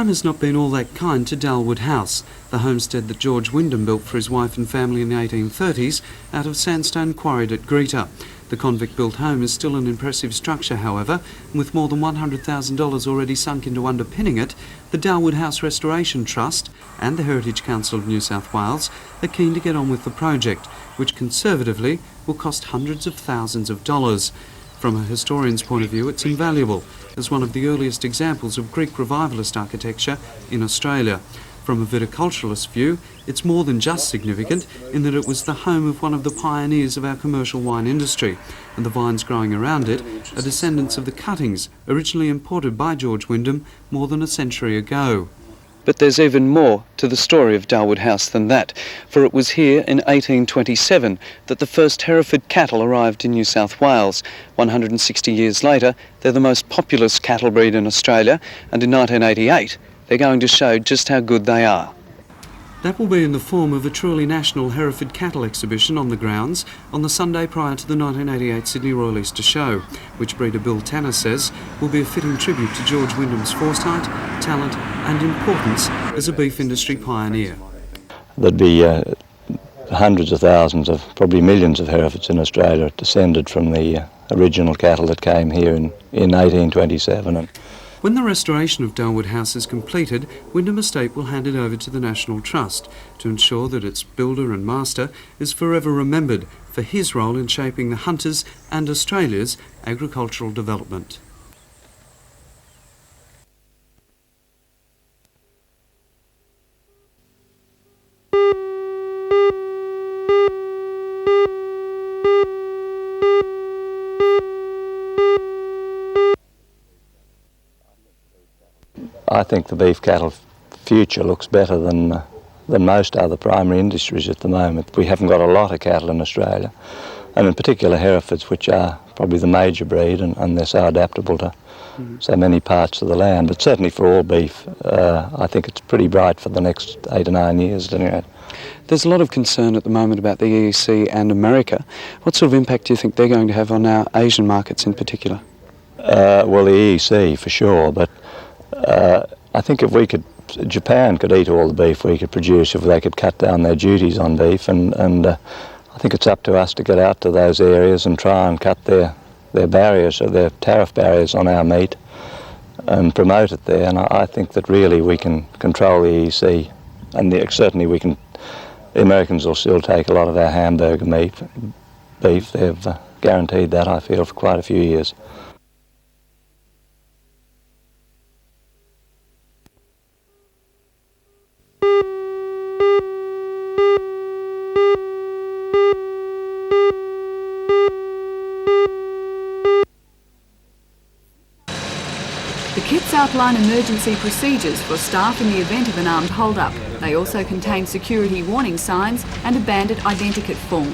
time has not been all that kind to Dalwood House, the homestead that George Wyndham built for his wife and family in the 1830s out of sandstone quarried at Greta. The convict-built home is still an impressive structure, however, and with more than $100,000 already sunk into underpinning it, the Dalwood House Restoration Trust and the Heritage Council of New South Wales are keen to get on with the project, which conservatively will cost hundreds of thousands of dollars. From a historian's point of view, it's invaluable as one of the earliest examples of Greek revivalist architecture in Australia. From a viticulturalist view, it's more than just significant in that it was the home of one of the pioneers of our commercial wine industry, and the vines growing around it are descendants of the cuttings originally imported by George Wyndham more than a century ago. But there's even more to the story of Dalwood House than that, for it was here in 1827 that the first Hereford cattle arrived in New South Wales. 160 years later, they're the most populous cattle breed in Australia, and in 1988 they're going to show just how good they are. That will be in the form of a truly national Hereford cattle exhibition on the grounds on the Sunday prior to the 1988 Sydney Royal Easter Show, which breeder Bill Tanner says will be a fitting tribute to George Wyndham's foresight, talent and importance as a beef industry pioneer. There'd be hundreds of thousands of, probably millions of Herefords in Australia descended from the original cattle that came here in 1827. When the restoration of Dalwood House is completed, Wyndham Estate will hand it over to the National Trust to ensure that its builder and master is forever remembered for his role in shaping the Hunters and Australia's agricultural development. I think the beef cattle future looks better than most other primary industries at the moment. We haven't got a lot of cattle in Australia, and in particular Herefords, which are probably the major breed, and they're so adaptable to so many parts of the land. But certainly for all beef, I think it's pretty bright for the next 8 or 9 years anyway. There's a lot of concern at the moment about the EEC and America. What sort of impact do you think they're going to have on our Asian markets in particular? Well, the EEC for sure, but I think if Japan could eat all the beef we could produce if they could cut down their duties on beef, and I think it's up to us to get out to those areas and try and cut their barriers, or their tariff barriers on our meat, and promote it there. And I think that really we can control the EEC, and certainly the Americans will still take a lot of our hamburger beef. They've guaranteed that, I feel, for quite a few years. The kits outline emergency procedures for staff in the event of an armed hold-up. They also contain security warning signs and a bandit identikit form.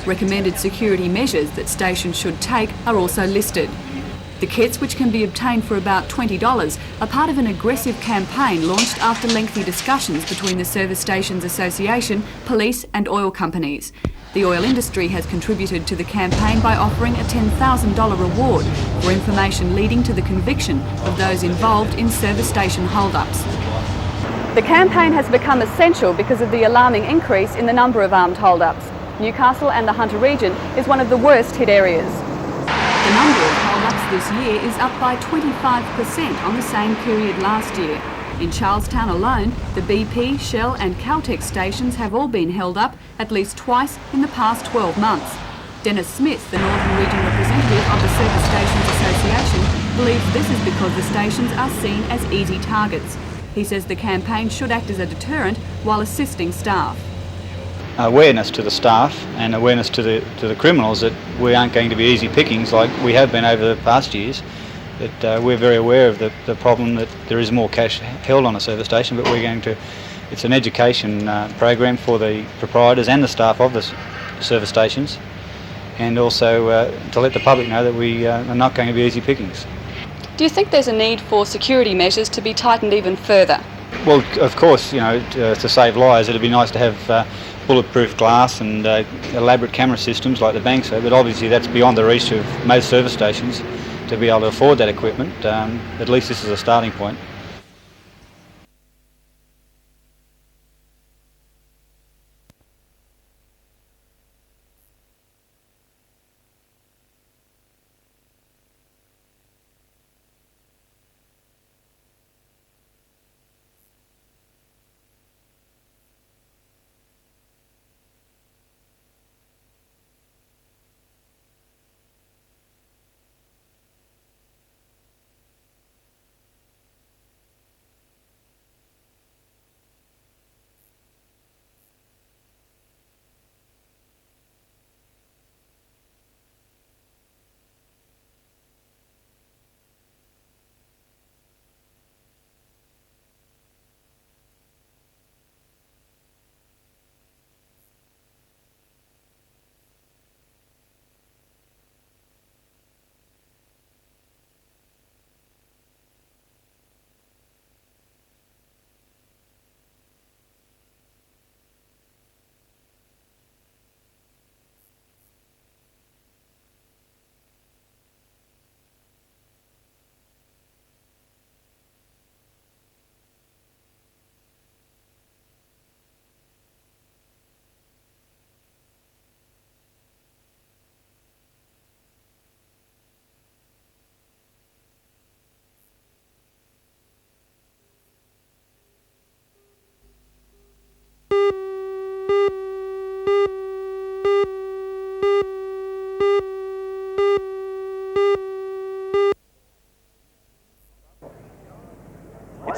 Recommended security measures that stations should take are also listed. The kits, which can be obtained for about $20, are part of an aggressive campaign launched after lengthy discussions between the Service Stations Association, police and oil companies. The oil industry has contributed to the campaign by offering a $10,000 reward for information leading to the conviction of those involved in service station hold-ups. The campaign has become essential because of the alarming increase in the number of armed hold-ups. Newcastle and the Hunter region is one of the worst hit areas. The number of hold-ups this year is up by 25% on the same period last year. In Charlestown alone, the BP, Shell and Caltex stations have all been held up at least twice in the past 12 months. Dennis Smith, the Northern Region representative of the Service Stations Association, believes this is because the stations are seen as easy targets. He says the campaign should act as a deterrent while assisting staff. Awareness to the staff and awareness to the criminals that we aren't going to be easy pickings like we have been over the past years. That we're very aware of the problem that there is more cash held on a service station, but it's an education program for the proprietors and the staff of the service stations, and also to let the public know that we are not going to be easy pickings. Do you think there's a need for security measures to be tightened even further? Well, of course, to save lives, it'd be nice to have bulletproof glass and elaborate camera systems like the banks have, but obviously that's beyond the reach of most service stations to be able to afford that equipment. At least this is a starting point.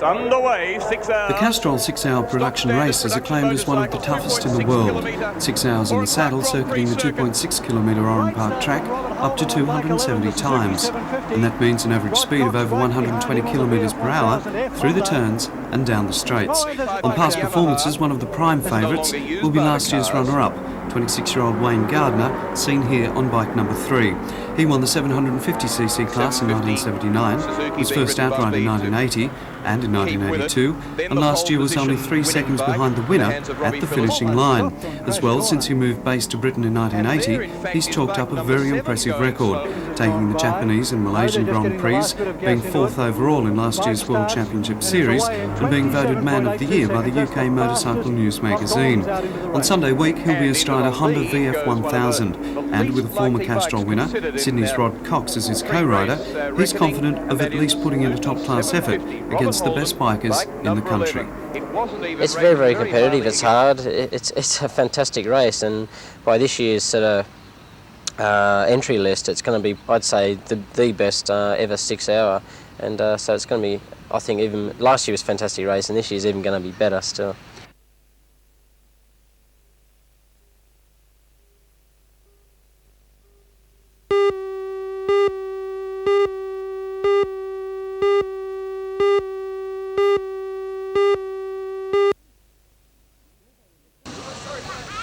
underway, 6 hours. The Castrol 6-hour production race is acclaimed as one of the toughest in the world. 6 hours in the saddle, circuiting the 2.6-kilometre Oran Park track up to 270 times. And that means an average speed of over 120 kilometres per hour through the turns and down the straights. On past performances, one of the prime favourites will be last year's runner-up, 26-year-old Wayne Gardner, seen here on bike number 3. He won the 750cc class in 1979, was first outright in 1980 and in 1982, and last year was only 3 seconds behind the winner at the finishing line. As well, since he moved base to Britain in 1980, he's chalked up a very impressive record, taking the Japanese and Malaysian Grand Prix, being 4th overall in last year's World Championship Series, and being voted Man of the Year by the UK Motorcycle News magazine. On Sunday week, he'll be astride a Honda VF1000, and with a former Castrol winner, Sydney's Rod Cox, as his co-rider, he's confident of at least putting in a top-class effort against the best bikers in the country. It's very, very competitive. It's hard. It's a fantastic race, and by this year's sort of entry list, it's going to be, I'd say, the best ever 6-hour, and so it's going to be, I think, even last year was a fantastic race, and this year's even going to be better still.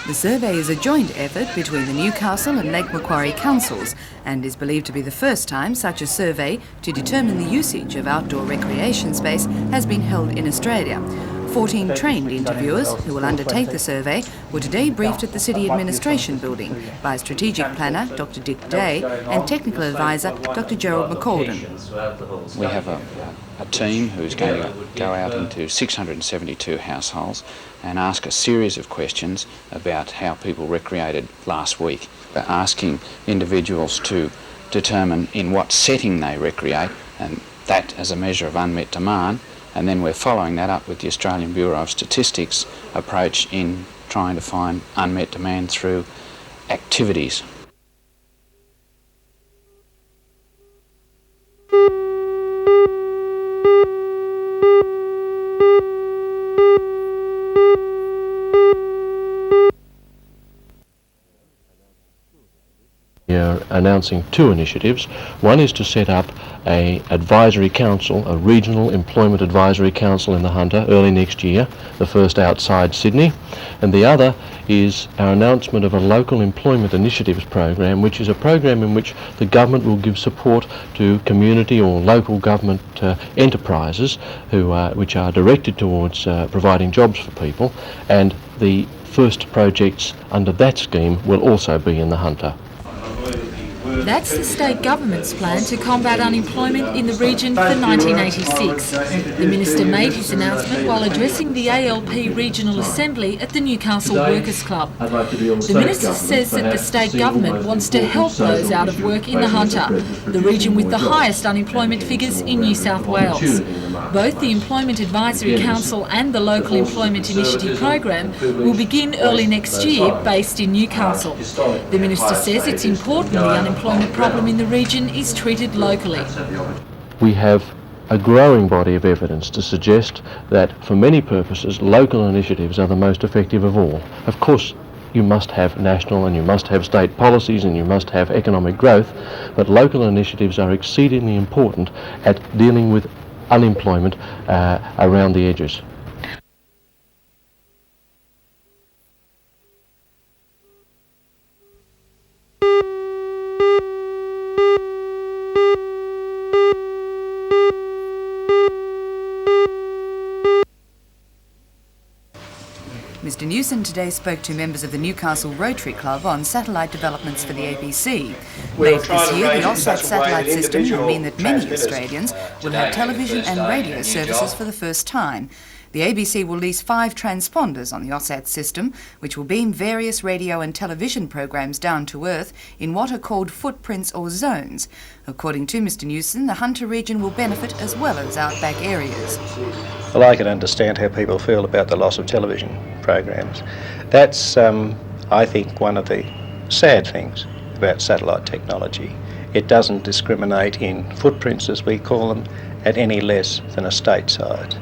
The survey is a joint effort between the Newcastle and Lake Macquarie councils and is believed to be the first time such a survey to determine the usage of outdoor recreation space has been held in Australia. 14 trained interviewers who will undertake the survey were today briefed at the City Administration Building by Strategic Planner Dr Dick Day and Technical Advisor Dr Gerald McCauldin. We have a team who's going to go out into 672 households and ask a series of questions about how people recreated last week. We're asking individuals to determine in what setting they recreate, and that as a measure of unmet demand, and then we're following that up with the Australian Bureau of Statistics approach in trying to find unmet demand through activities. Announcing 2 initiatives. One is to set up an advisory council, a regional employment advisory council in the Hunter early next year, the first outside Sydney, and the other is our announcement of a local employment initiatives program, which is a program in which the government will give support to community or local government enterprises which are directed towards providing jobs for people, and the first projects under that scheme will also be in the Hunter. That's the state government's plan to combat unemployment in the region for 1986. The Minister made his announcement while addressing the ALP Regional Assembly at the Newcastle Workers Club. The Minister says that the state government wants to help those out of work in the Hunter, the region with the highest unemployment figures in New South Wales. Both the Employment Advisory Council and the Local Employment Initiative Program will begin early next year, based in Newcastle. The Minister says it's important the unemployment problem in the region is treated locally. We have a growing body of evidence to suggest that for many purposes local initiatives are the most effective of all. Of course, you must have national and you must have state policies and you must have economic growth, but local initiatives are exceedingly important at dealing with unemployment around the edges. Mr Newson today spoke to members of the Newcastle Rotary Club on satellite developments for the ABC. Late this year, the AUSSAT satellite system will mean that many Australians will have television and radio services for the first time. The ABC will lease 5 transponders on the AUSSAT system, which will beam various radio and television programs down to Earth in what are called footprints or zones. According to Mr Newson, the Hunter region will benefit as well as outback areas. Well, I can understand how people feel about the loss of television programs. That's, I think, one of the sad things about satellite technology. It doesn't discriminate in footprints, as we call them, at any less than a state side.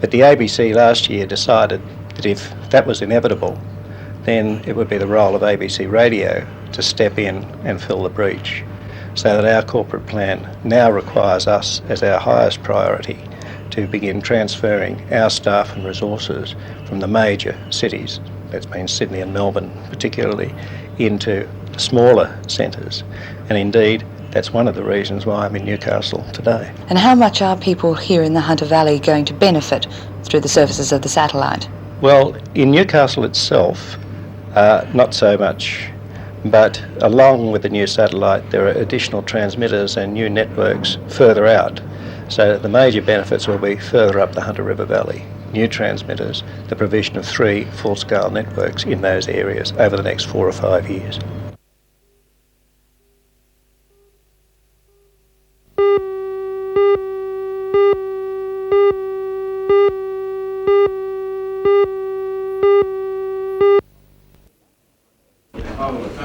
But the ABC last year decided that if that was inevitable, then it would be the role of ABC Radio to step in and fill the breach, so that our corporate plan now requires us as our highest priority to begin transferring our staff and resources from the major cities, that's been Sydney and Melbourne particularly, into the smaller centres. And indeed, that's one of the reasons why I'm in Newcastle today. And how much are people here in the Hunter Valley going to benefit through the services of the satellite? Well, in Newcastle itself, not so much, but along with the new satellite there are additional transmitters and new networks further out. So the major benefits will be further up the Hunter River Valley, new transmitters, the provision of 3 full-scale networks in those areas over the next 4 or 5 years.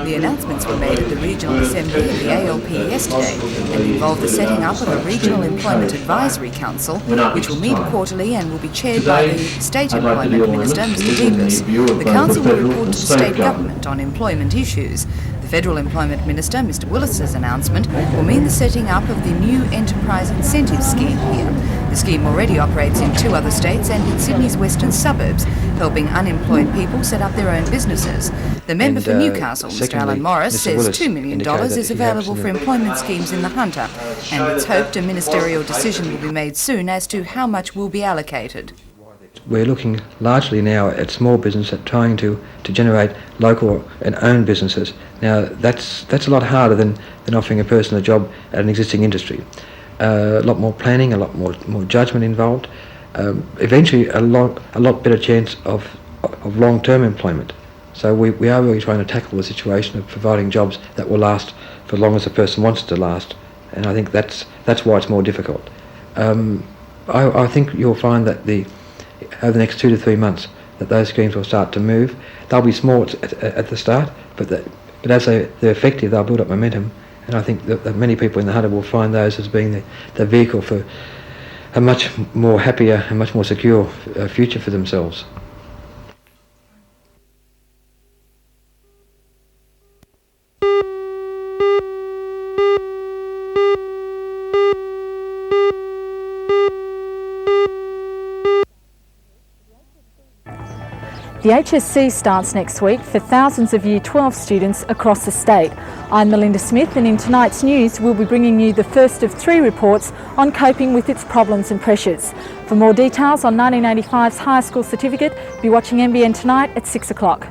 The announcements were made at the Regional Assembly of the ALP yesterday and involve the setting up of a Regional Employment Advisory Council, which will meet quarterly and will be chaired by the State Employment Minister, Mr Davis. The Council will report to the State Government on employment issues. The Federal Employment Minister, Mr Willis's announcement will mean the setting up of the new Enterprise Incentive Scheme here. The scheme already operates in 2 other states and in Sydney's western suburbs, helping unemployed people set up their own businesses. The member for Newcastle, Mr Alan Morris, says $2 million is available for employment schemes in the Hunter, and it's hoped a ministerial decision will be made soon as to how much will be allocated. We're looking largely now at small business, at trying to generate local and own businesses. Now that's a lot harder than offering a person a job at an existing industry. A lot more planning, a lot more judgment involved. Eventually a lot better chance of long-term employment. So we are really trying to tackle the situation of providing jobs that will last for as long as the person wants it to last, and I think that's why it's more difficult. I think you'll find that over the next 2 to 3 months that those schemes will start to move. They'll be small at the start, but as they're effective, they'll build up momentum, and I think that many people in the Hunter will find those as being the vehicle for a much more happier and much more secure future for themselves. The HSC starts next week for thousands of Year 12 students across the state. I'm Melinda Smith, and in tonight's news we'll be bringing you the first of 3 reports on coping with its problems and pressures. For more details on 1985's high school certificate, be watching NBN tonight at 6 o'clock.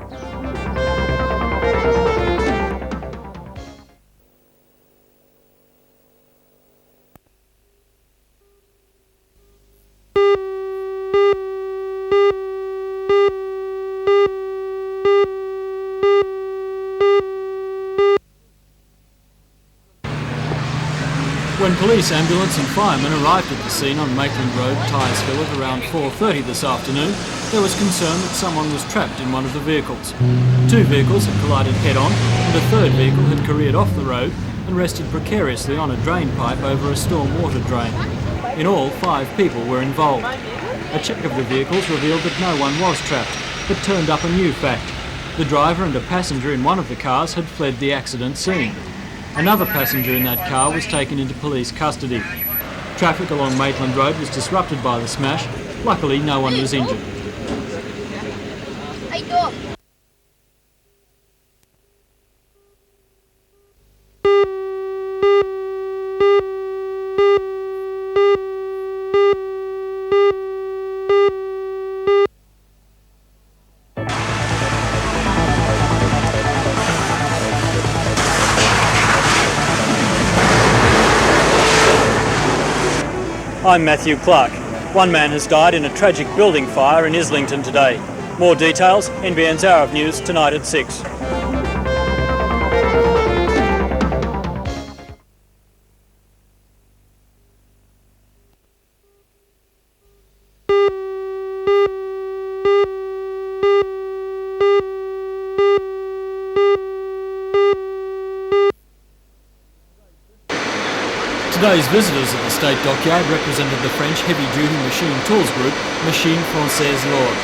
When police, ambulance and firemen arrived at the scene on Maitland Road, Tyersville at around 4:30 this afternoon, there was concern that someone was trapped in one of the vehicles. 2 vehicles had collided head-on and a 3rd vehicle had careered off the road and rested precariously on a drain pipe over a storm water drain. In all, 5 people were involved. A check of the vehicles revealed that no one was trapped, but turned up a new fact. The driver and a passenger in one of the cars had fled the accident scene. Another passenger in that car was taken into police custody. Traffic along Maitland Road was disrupted by the smash. Luckily, no one was injured. I'm Matthew Clark. One man has died in a tragic building fire in Islington today. More details, NBN's Hour of News tonight at 6. Today's visitors at the State Dockyard represented the French heavy-duty machine tools group, Machine Française Lourde.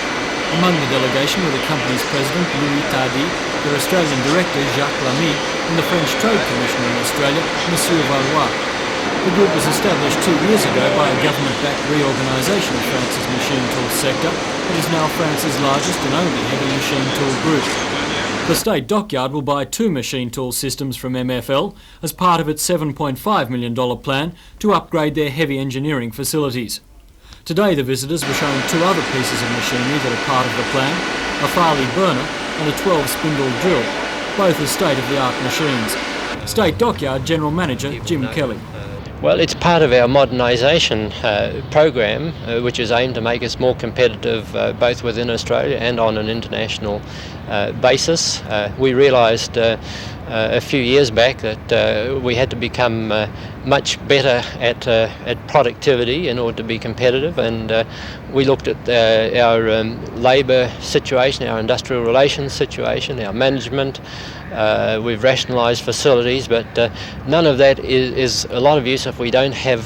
Among the delegation were the company's president, Louis Tardy, their Australian director, Jacques Lamy, and the French Trade Commissioner in Australia, Monsieur Valois. The group was established 2 years ago by a government-backed reorganisation of France's machine tool sector. It is now France's largest and only heavy machine tool group. The State Dockyard will buy 2 machine tool systems from MFL as part of its $7.5 million plan to upgrade their heavy engineering facilities. Today the visitors were shown 2 other pieces of machinery that are part of the plan, a Farley burner and a 12-spindle drill, both are state-of-the-art machines. State Dockyard General Manager Jim Kelly. Well, it's part of our modernisation program, which is aimed to make us more competitive both within Australia and on an international basis. We realised a few years back that we had to become much better at productivity in order to be competitive, and we looked at our labour situation, our industrial relations situation, our management. We've rationalised facilities, but none of that is a lot of use if we don't have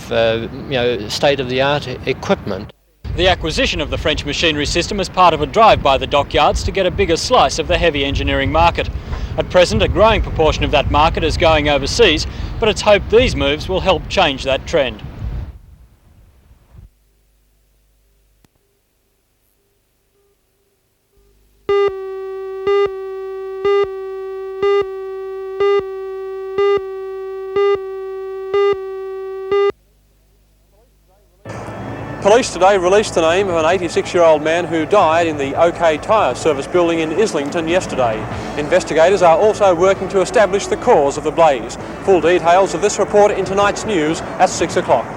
state-of-the-art equipment. The acquisition of the French machinery system is part of a drive by the dockyards to get a bigger slice of the heavy engineering market. At present, a growing proportion of that market is going overseas, but it's hoped these moves will help change that trend. Police today released the name of an 86-year-old man who died in the OK Tyre service building in Islington yesterday. Investigators are also working to establish the cause of the blaze. Full details of this report in tonight's news at 6 o'clock.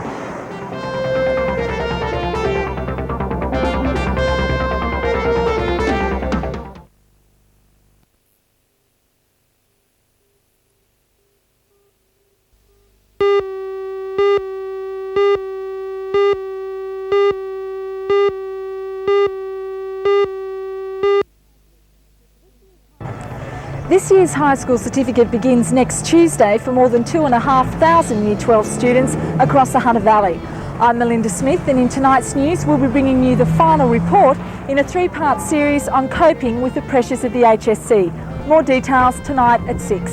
This year's high school certificate begins next Tuesday for more than 2,500 Year 12 students across the Hunter Valley. I'm Melinda Smith, and in tonight's news we'll be bringing you the final report in a 3-part series on coping with the pressures of the HSC. More details tonight at 6.